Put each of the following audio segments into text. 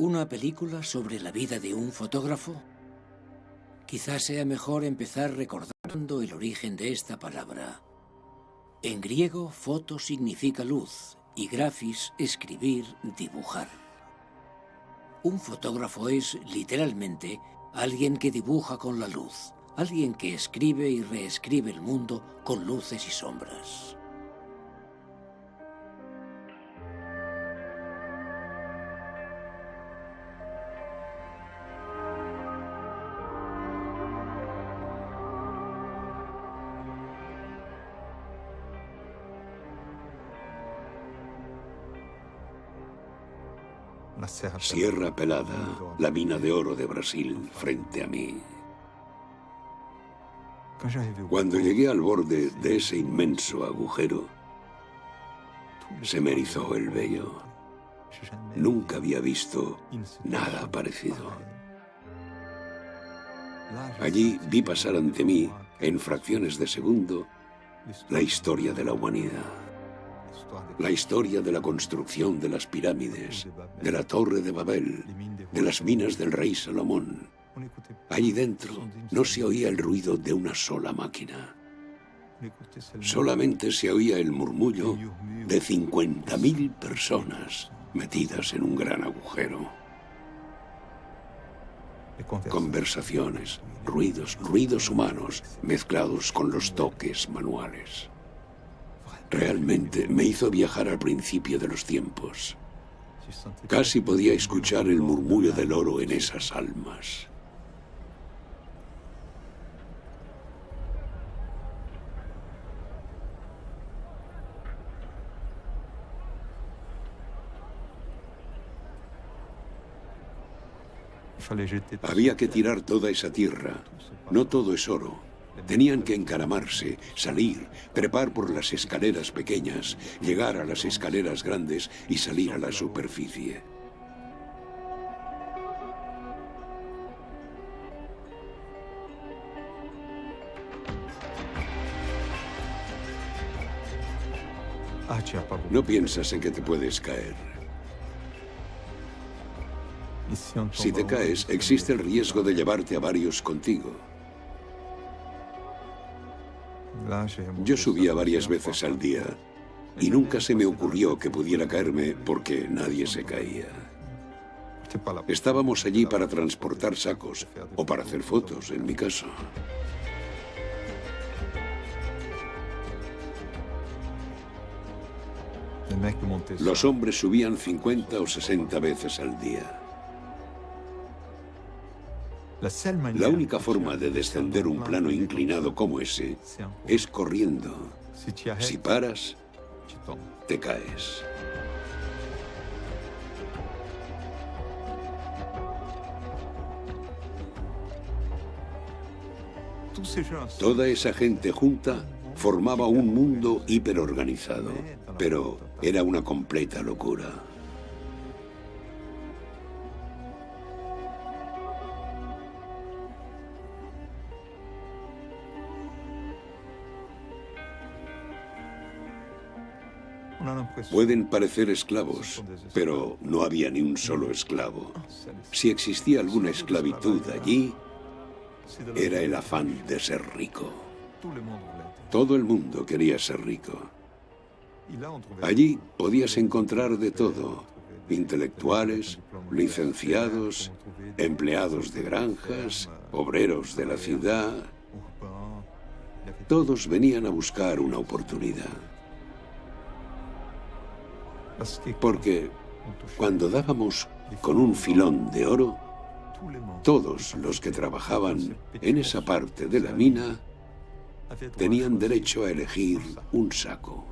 ¿Una película sobre la vida de un fotógrafo? Quizás sea mejor empezar recordando el origen de esta palabra. En griego, foto significa luz y grafis, escribir, dibujar. Un fotógrafo es, literalmente, alguien que dibuja con la luz, alguien que escribe y reescribe el mundo con luces y sombras. Sierra Pelada, la mina de oro de Brasil, frente a mí. Cuando llegué al borde de ese inmenso agujero, se me erizó el vello. Nunca había visto nada parecido. Allí vi pasar ante mí, en fracciones de segundo, la historia de la humanidad. La historia de la construcción de las pirámides, de la Torre de Babel, de las minas del rey Salomón. Allí dentro no se oía el ruido de una sola máquina. Solamente se oía el murmullo de 50.000 personas metidas en un gran agujero. Conversaciones, ruidos humanos mezclados con los toques manuales. Realmente me hizo viajar al principio de los tiempos. Casi podía escuchar el murmullo del oro en esas almas. Había que tirar toda esa tierra. No todo es oro. Tenían que encaramarse, salir, trepar por las escaleras pequeñas, llegar a las escaleras grandes y salir a la superficie. No piensas en que te puedes caer. Si te caes, existe el riesgo de llevarte a varios contigo. Yo subía varias veces al día y nunca se me ocurrió que pudiera caerme porque nadie se caía. Estábamos allí para transportar sacos o para hacer fotos, en mi caso. Los hombres subían 50 o 60 veces al día. La única forma de descender un plano inclinado como ese es corriendo. Si paras, te caes. Toda esa gente junta formaba un mundo hiperorganizado, pero era una completa locura. Pueden parecer esclavos, pero no había ni un solo esclavo. Si existía alguna esclavitud allí, era el afán de ser rico. Todo el mundo quería ser rico. Allí podías encontrar de todo: intelectuales, licenciados, empleados de granjas, obreros de la ciudad. Todos venían a buscar una oportunidad. Porque cuando dábamos con un filón de oro, todos los que trabajaban en esa parte de la mina tenían derecho a elegir un saco.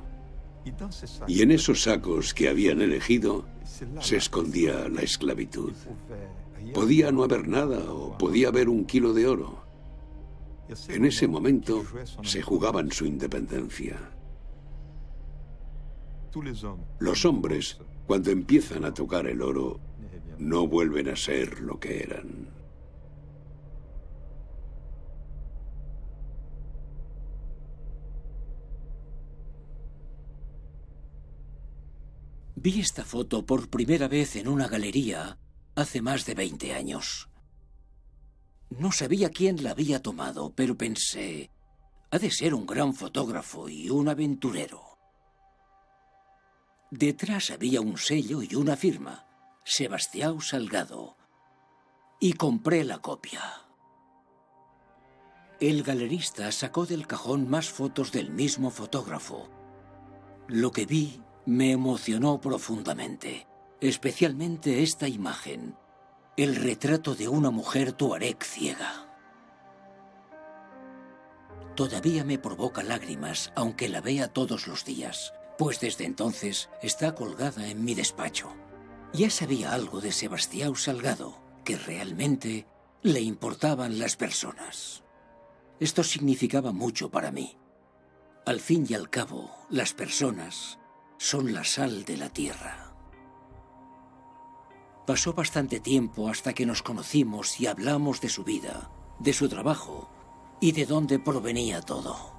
Y en esos sacos que habían elegido se escondía la esclavitud. Podía no haber nada o podía haber 1 kilo de oro. En ese momento se jugaban su independencia. Los hombres, cuando empiezan a tocar el oro, no vuelven a ser lo que eran. Vi esta foto por primera vez en una galería hace más de 20 años. No sabía quién la había tomado, pero pensé, ha de ser un gran fotógrafo y un aventurero. Detrás había un sello y una firma, Sebastião Salgado, y compré la copia. El galerista sacó del cajón más fotos del mismo fotógrafo. Lo que vi me emocionó profundamente, especialmente esta imagen, el retrato de una mujer tuareg ciega. Todavía me provoca lágrimas, aunque la vea todos los días, pues desde entonces está colgada en mi despacho. Ya sabía algo de Sebastião Salgado, que realmente le importaban las personas. Esto significaba mucho para mí. Al fin y al cabo, las personas son la sal de la tierra. Pasó bastante tiempo hasta que nos conocimos y hablamos de su vida, de su trabajo y de dónde provenía todo.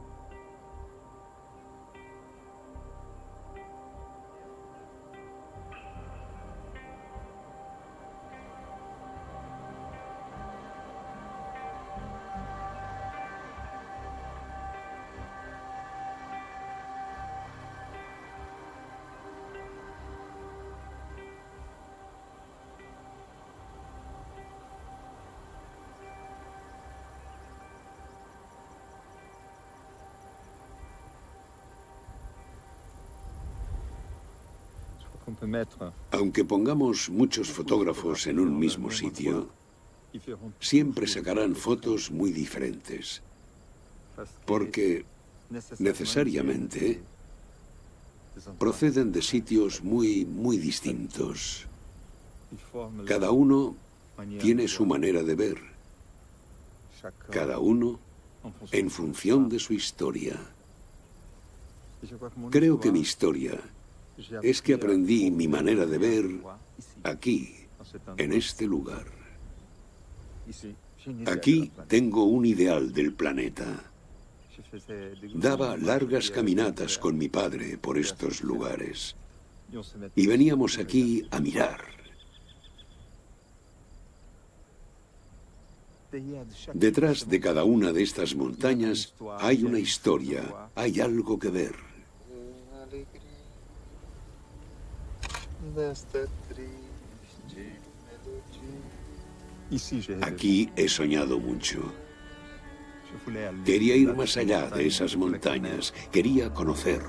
Aunque pongamos muchos fotógrafos en un mismo sitio, siempre sacarán fotos muy diferentes, porque necesariamente proceden de sitios muy distintos. Cada uno tiene su manera de ver, cada uno en función de su historia. Creo que mi historia es que aprendí mi manera de ver aquí, en este lugar. Aquí tengo un ideal del planeta. Daba largas caminatas con mi padre por estos lugares y veníamos aquí a mirar. Detrás de cada una de estas montañas hay una historia, hay algo que ver. Aquí he soñado mucho. Quería ir más allá de esas montañas, quería conocer.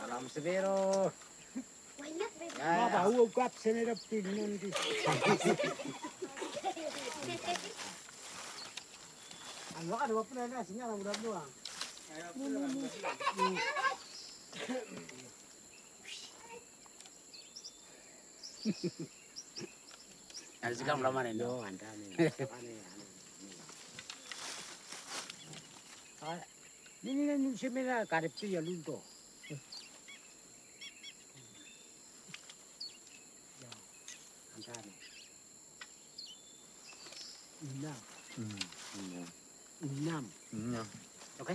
Alam severo. Ya, bahu ugap senera pinun di. Ano ka daw pala na sinya lang daw doang. harus kamu lama nih. Yo antane. Ini nih semena karep tu ya lunto. Antane. Ina. Nam. Ok.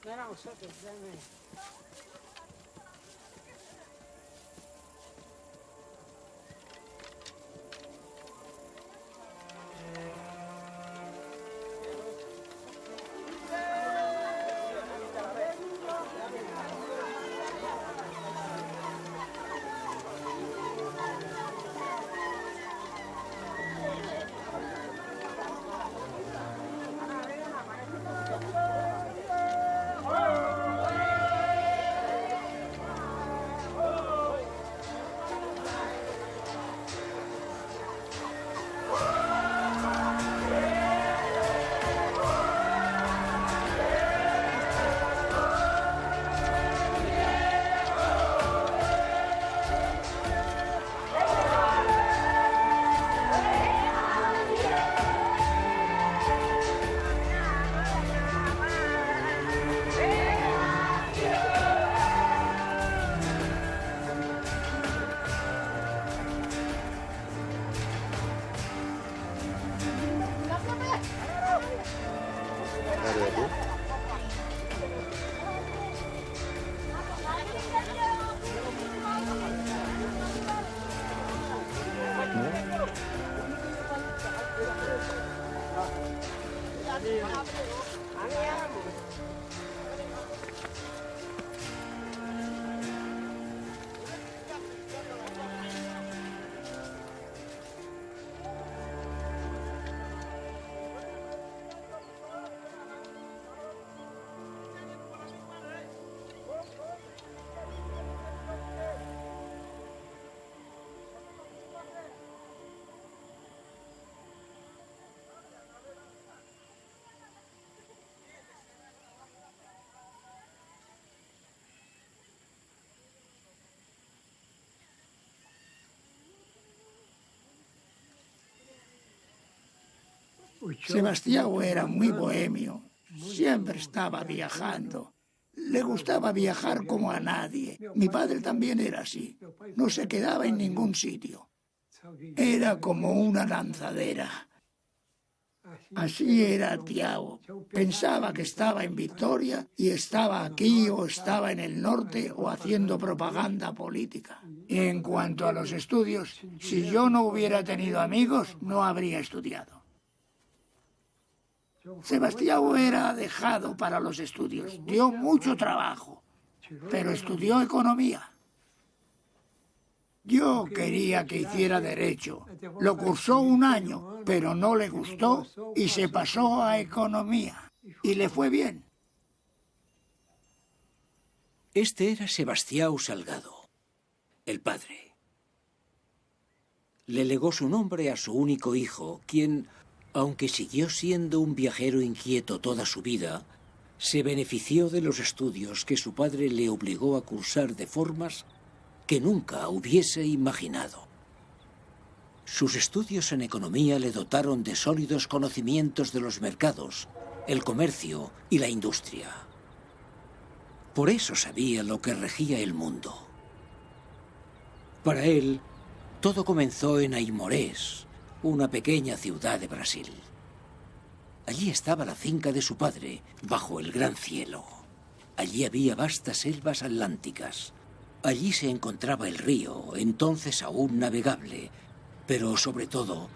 Nó đang sắp được ra này. Sebastián era muy bohemio, siempre estaba viajando. Le gustaba viajar como a nadie. Mi padre también era así, no se quedaba en ningún sitio. Era como una lanzadera. Así era Tiago. Pensaba que estaba en Vitoria y estaba aquí o estaba en el norte o haciendo propaganda política. Y en cuanto a los estudios, si yo no hubiera tenido amigos, no habría estudiado. Sebastián era dejado para los estudios, dio mucho trabajo, pero estudió economía. Yo quería que hiciera derecho. Lo cursó un año, pero no le gustó y se pasó a economía. Y le fue bien. Este era Sebastián Salgado, el padre. Le legó su nombre a su único hijo, quien, aunque siguió siendo un viajero inquieto toda su vida, se benefició de los estudios que su padre le obligó a cursar de formas que nunca hubiese imaginado. Sus estudios en economía le dotaron de sólidos conocimientos de los mercados, el comercio y la industria. Por eso sabía lo que regía el mundo. Para él, todo comenzó en Aimorés, una pequeña ciudad de Brasil. Allí estaba la finca de su padre, bajo el gran cielo. Allí había vastas selvas atlánticas. Allí se encontraba el río, entonces aún navegable, pero sobre todo,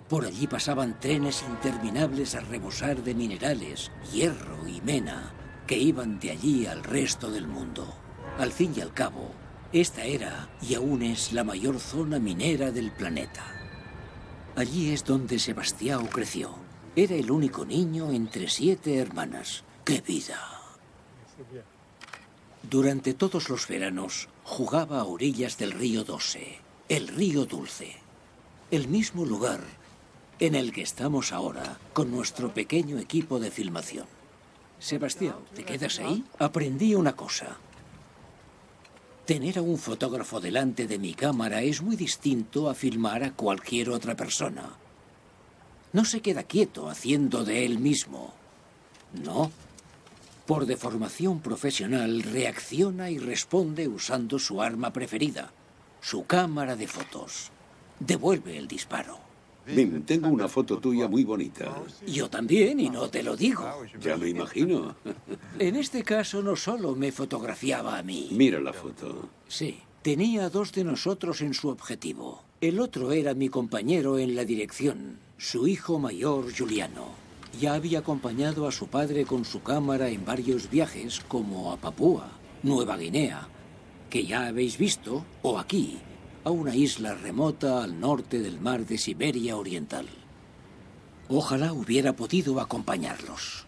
por allí pasaban trenes interminables a rebosar de minerales, hierro y mena, que iban de allí al resto del mundo. Al fin y al cabo, esta era y aún es la mayor zona minera del planeta. Allí es donde Sebastián creció. Era el único niño entre 7 hermanas. ¡Qué vida! Durante todos los veranos jugaba a orillas del río Doce, el río Dulce, el mismo lugar en el que estamos ahora con nuestro pequeño equipo de filmación. Sebastián, ¿te quedas ahí? Aprendí una cosa. Tener a un fotógrafo delante de mi cámara es muy distinto a filmar a cualquier otra persona. No se queda quieto haciendo de él mismo. No. Por deformación profesional, reacciona y responde usando su arma preferida, su cámara de fotos. Devuelve el disparo. Bim, tengo una foto tuya muy bonita. Yo también, y no te lo digo. Ya me imagino. En este caso no solo me fotografiaba a mí. Mira la foto. Sí, tenía a 2 de nosotros en su objetivo. El otro era mi compañero en la dirección, su hijo mayor, Giuliano. Ya había acompañado a su padre con su cámara en varios viajes, como a Papúa, Nueva Guinea, que ya habéis visto, o aquí, a una isla remota al norte del mar de Siberia Oriental. Ojalá hubiera podido acompañarlos.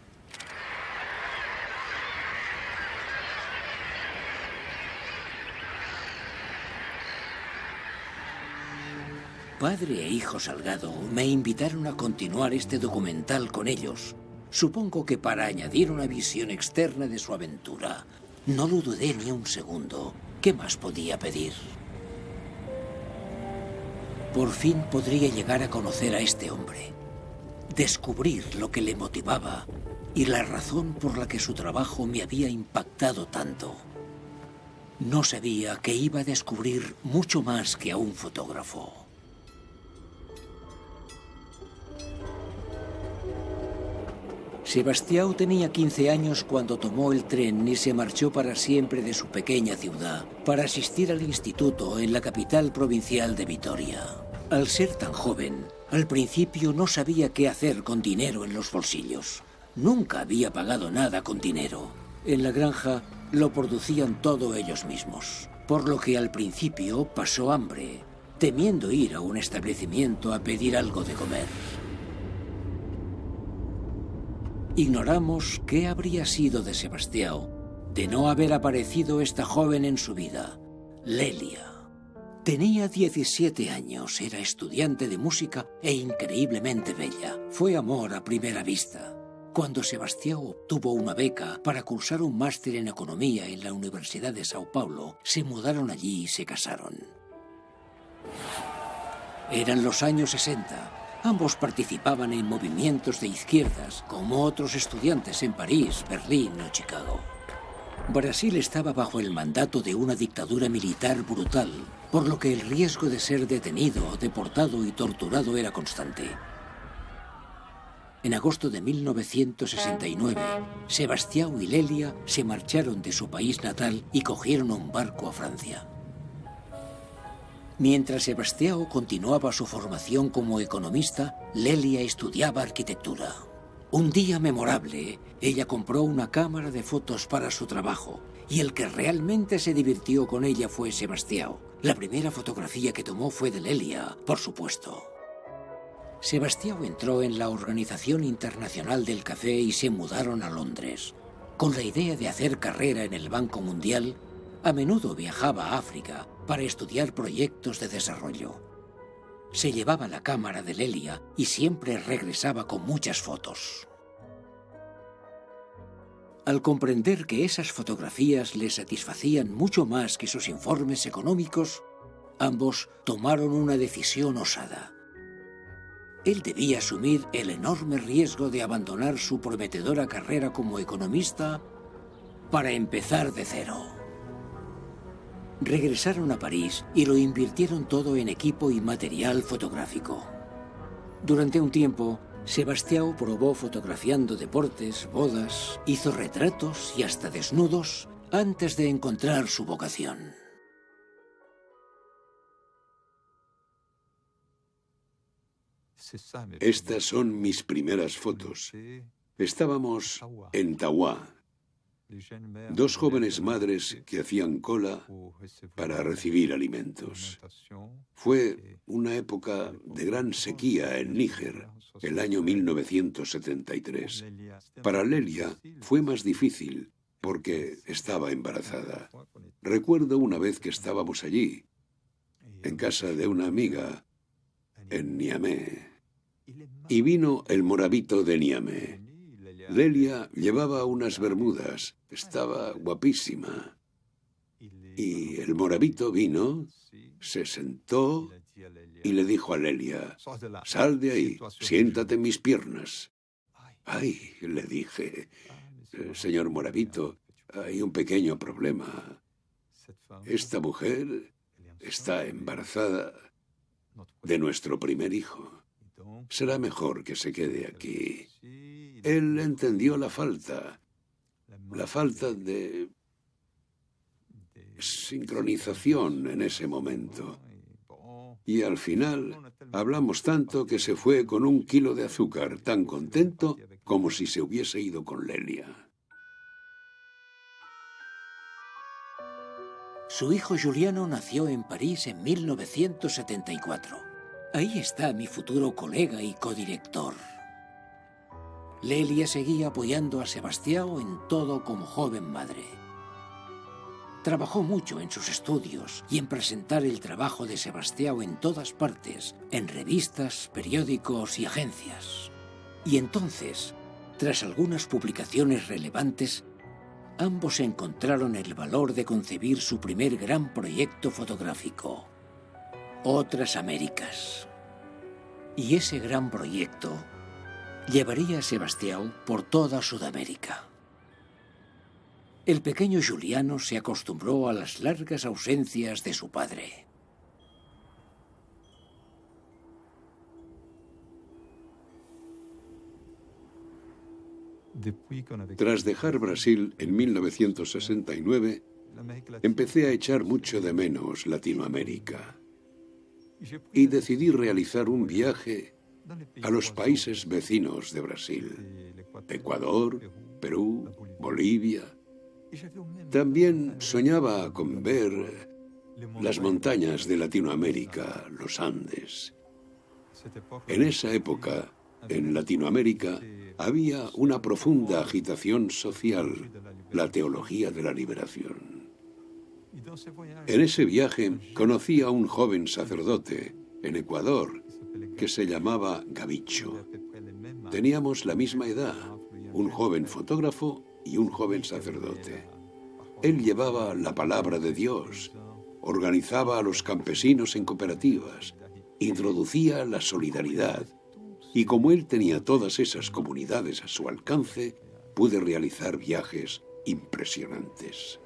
Padre e hijo Salgado me invitaron a continuar este documental con ellos. Supongo que para añadir una visión externa de su aventura. No lo dudé ni un segundo. ¿Qué más podía pedir? Por fin podría llegar a conocer a este hombre. Descubrir lo que le motivaba y la razón por la que su trabajo me había impactado tanto. No sabía que iba a descubrir mucho más que a un fotógrafo. Sebastião tenía 15 años cuando tomó el tren y se marchó para siempre de su pequeña ciudad para asistir al instituto en la capital provincial de Vitoria. Al ser tan joven, al principio no sabía qué hacer con dinero en los bolsillos. Nunca había pagado nada con dinero. En la granja lo producían todo ellos mismos, por lo que al principio pasó hambre, temiendo ir a un establecimiento a pedir algo de comer. Ignoramos qué habría sido de Sebastião de no haber aparecido esta joven en su vida, Lelia. Tenía 17 años, era estudiante de música e increíblemente bella. Fue amor a primera vista. Cuando Sebastião obtuvo una beca para cursar un máster en economía en la Universidad de Sao Paulo, se mudaron allí y se casaron. Eran los años 60. Ambos participaban en movimientos de izquierdas, como otros estudiantes en París, Berlín o Chicago. Brasil estaba bajo el mandato de una dictadura militar brutal, por lo que el riesgo de ser detenido, deportado y torturado era constante. En agosto de 1969, Sebastião y Lelia se marcharon de su país natal y cogieron un barco a Francia. Mientras Sebastião continuaba su formación como economista, Lelia estudiaba arquitectura. Un día memorable, ella compró una cámara de fotos para su trabajo, y el que realmente se divirtió con ella fue Sebastião. La primera fotografía que tomó fue de Lelia, por supuesto. Sebastião entró en la Organización Internacional del Café y se mudaron a Londres. Con la idea de hacer carrera en el Banco Mundial, a menudo viajaba a África para estudiar proyectos de desarrollo. Se llevaba la cámara de Lelia y siempre regresaba con muchas fotos. Al comprender que esas fotografías le satisfacían mucho más que sus informes económicos, ambos tomaron una decisión osada. Él debía asumir el enorme riesgo de abandonar su prometedora carrera como economista para empezar de cero. Regresaron a París y lo invirtieron todo en equipo y material fotográfico. Durante un tiempo, Sebastião probó fotografiando deportes, bodas, hizo retratos y hasta desnudos antes de encontrar su vocación. Estas son mis primeras fotos. Estábamos en Tauá. 2 jóvenes madres que hacían cola para recibir alimentos. Fue una época de gran sequía en Níger, el año 1973. Para Lelia fue más difícil porque estaba embarazada. Recuerdo una vez que estábamos allí, en casa de una amiga, en Niamey, y vino el morabito de Niamey. Lelia llevaba unas bermudas, estaba guapísima. Y el morabito vino, se sentó y le dijo a Lelia: «Sal de ahí, siéntate en mis piernas». «Ay», le dije, «señor morabito, hay un pequeño problema. Esta mujer está embarazada de nuestro primer hijo. Será mejor que se quede aquí. Él entendió la falta de sincronización en ese momento. Y al final hablamos tanto que se fue con 1 kilo de azúcar, tan contento como si se hubiese ido con Lelia. Su hijo Giuliano nació en París en 1974. Ahí está mi futuro colega y codirector. Lelia seguía apoyando a Sebastião en todo como joven madre. Trabajó mucho en sus estudios y en presentar el trabajo de Sebastião en todas partes, en revistas, periódicos y agencias. Y entonces, tras algunas publicaciones relevantes, ambos encontraron el valor de concebir su primer gran proyecto fotográfico, Otras Américas. Y ese gran proyecto llevaría a Sebastião por toda Sudamérica. El pequeño Giuliano se acostumbró a las largas ausencias de su padre. Tras dejar Brasil en 1969, empecé a echar mucho de menos Latinoamérica y decidí realizar un viaje a los países vecinos de Brasil: Ecuador, Perú, Bolivia. También soñaba con ver las montañas de Latinoamérica, los Andes. En esa época, en Latinoamérica, había una profunda agitación social, la teología de la liberación. En ese viaje conocí a un joven sacerdote en Ecuador que se llamaba Gavicho. Teníamos la misma edad, un joven fotógrafo y un joven sacerdote. Él llevaba la palabra de Dios, organizaba a los campesinos en cooperativas, introducía la solidaridad. Y como él tenía todas esas comunidades a su alcance, pude realizar viajes impresionantes.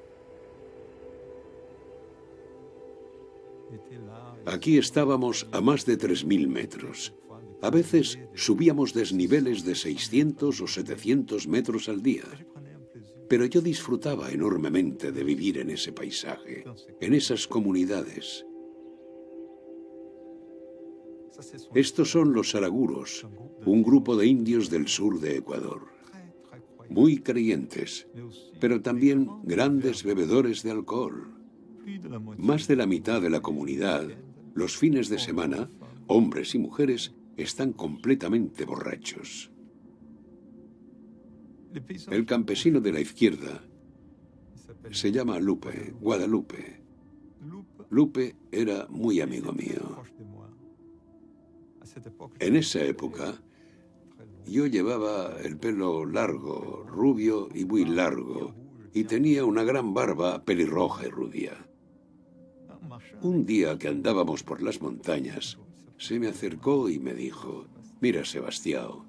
Aquí estábamos a más de 3.000 metros. A veces subíamos desniveles de 600 o 700 metros al día. Pero yo disfrutaba enormemente de vivir en ese paisaje, en esas comunidades. Estos son los Saraguros, un grupo de indios del sur de Ecuador. Muy creyentes, pero también grandes bebedores de alcohol. Más de la mitad de la comunidad, los fines de semana, hombres y mujeres, están completamente borrachos. El campesino de la izquierda se llama Lupe, Guadalupe. Lupe era muy amigo mío. En esa época, yo llevaba el pelo largo, rubio y muy largo, y tenía una gran barba pelirroja y rubia. Un día que andábamos por las montañas, se me acercó y me dijo: «Mira, Sebastião,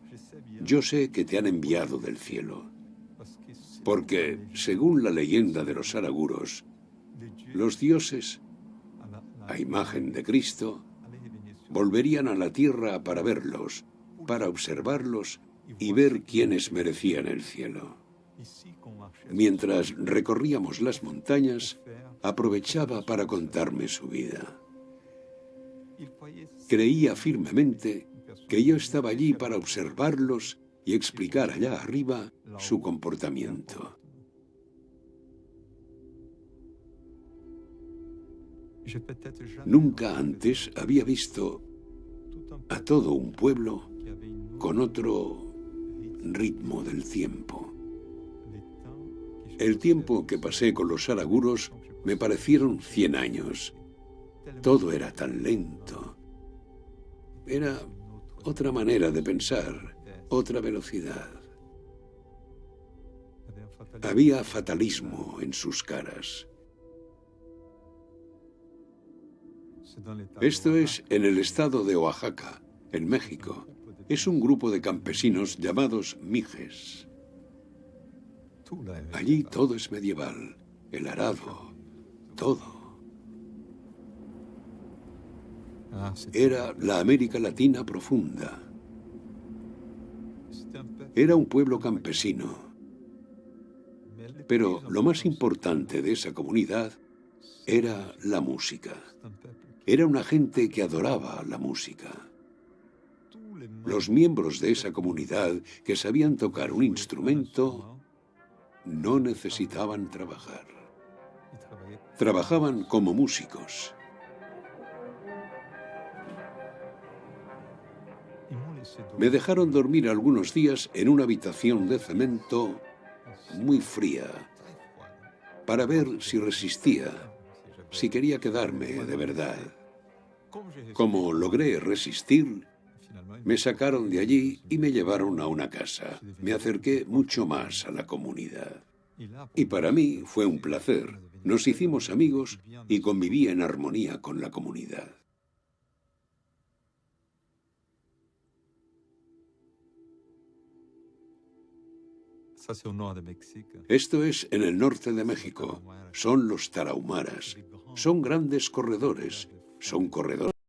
yo sé que te han enviado del cielo, porque, según la leyenda de los Saraguros, los dioses, a imagen de Cristo, volverían a la tierra para verlos, para observarlos y ver quiénes merecían el cielo». Mientras recorríamos las montañas, aprovechaba para contarme su vida. Creía firmemente que yo estaba allí para observarlos y explicar allá arriba su comportamiento. Nunca antes había visto a todo un pueblo con otro ritmo del tiempo. El tiempo que pasé con los Saraguros me parecieron 100 años. Todo era tan lento. Era otra manera de pensar, otra velocidad. Había fatalismo en sus caras. Esto es en el estado de Oaxaca, en México. Es un grupo de campesinos llamados mijes. Allí todo es medieval, el arado, todo. Era la América Latina profunda. Era un pueblo campesino. Pero lo más importante de esa comunidad era la música. Era una gente que adoraba la música. Los miembros de esa comunidad que sabían tocar un instrumento no necesitaban trabajar. Trabajaban como músicos. Me dejaron dormir algunos días en una habitación de cemento muy fría para ver si resistía, si quería quedarme de verdad. Como logré resistir, me sacaron de allí y me llevaron a una casa. Me acerqué mucho más a la comunidad. Y para mí fue un placer. Nos hicimos amigos y conviví en armonía con la comunidad. Esto es en el norte de México. Son los tarahumaras. Son grandes corredores. Son corredores